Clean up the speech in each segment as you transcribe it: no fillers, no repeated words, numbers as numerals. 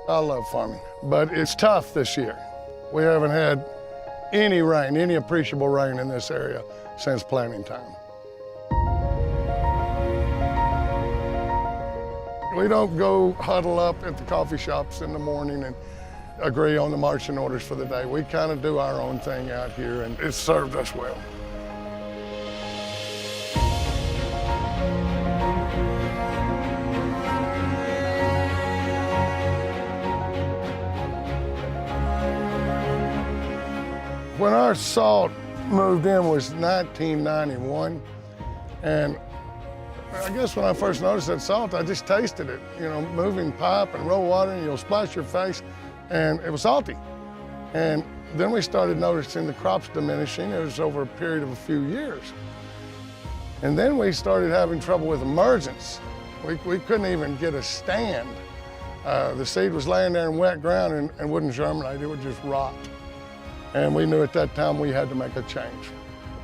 I love farming, but it's tough this year. We haven't had any rain, any appreciable rain in this area since planting time. We don't go huddle up at the coffee shops in the morning and agree on the marching orders for the day. We kind of do our own thing out here, and it's served us well. When our salt moved in was 1991, and I guess when I first noticed that salt, I just tasted it. You know, moving pipe and roll water, and you'll splash your face, and it was salty. And then we started noticing the crops diminishing. It was over a period of a few years. And then we started having trouble with emergence. We couldn't even get a stand. The seed was laying there in wet ground and wouldn't germinate, it would just rot. And we knew at that time we had to make a change.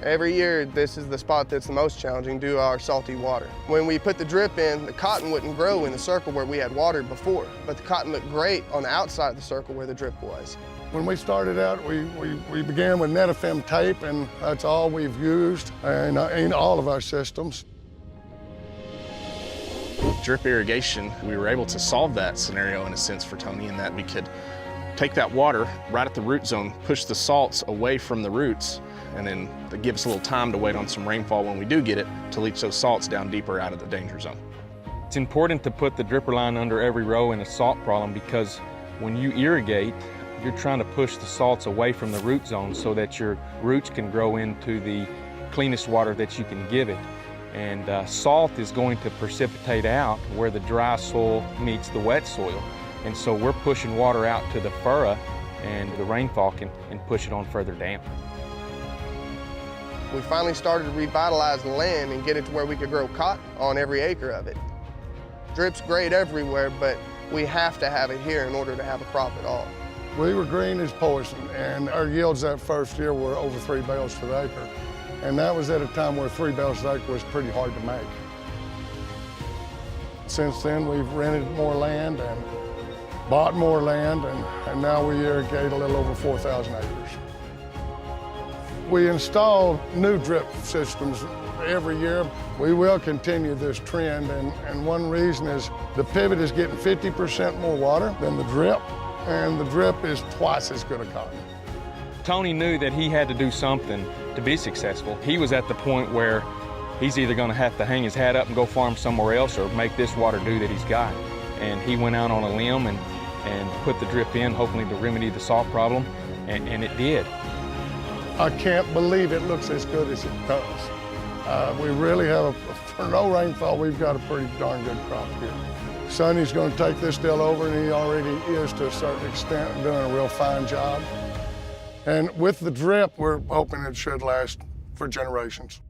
Every year, this is the spot that's the most challenging due to our salty water. When we put the drip in, the cotton wouldn't grow in the circle where we had watered before, but the cotton looked great on the outside of the circle where the drip was. When we started out, we began with Netafim tape, and that's all we've used in all of our systems. Drip irrigation, we were able to solve that scenario in a sense for Tony in that we could take that water right at the root zone, push the salts away from the roots, and then give us a little time to wait on some rainfall when we do get it to leach those salts down deeper out of the danger zone. It's important to put the dripper line under every row in a salt problem because when you irrigate, you're trying to push the salts away from the root zone so that your roots can grow into the cleanest water that you can give it. And salt is going to precipitate out where the dry soil meets the wet soil. And so we're pushing water out to the furrow, and the rainfall can push it on further down. We finally started to revitalize the land and get it to where we could grow cotton on every acre of it. Drip's great everywhere, but we have to have it here in order to have a crop at all. We were green as poison, and our yields that first year were over 3 bales to the acre. And that was at a time where 3 bales to the acre was pretty hard to make. Since then, we've rented more land and bought more land, and now we irrigate a little over 4,000 acres. We install new drip systems every year. We will continue this trend, and one reason is the pivot is getting 50% more water than the drip, and the drip is twice as good a cotton. Tony knew that he had to do something to be successful. He was at the point where he's either going to have to hang his hat up and go farm somewhere else or make this water do that he's got. And he went out on a limb and put the drip in, hopefully to remedy the salt problem, and it did. I can't believe it looks as good as it does. We really have, for no rainfall, we've got a pretty darn good crop here. Sonny's going to take this deal over, and he already is to a certain extent, doing a real fine job. And with the drip, we're hoping it should last for generations.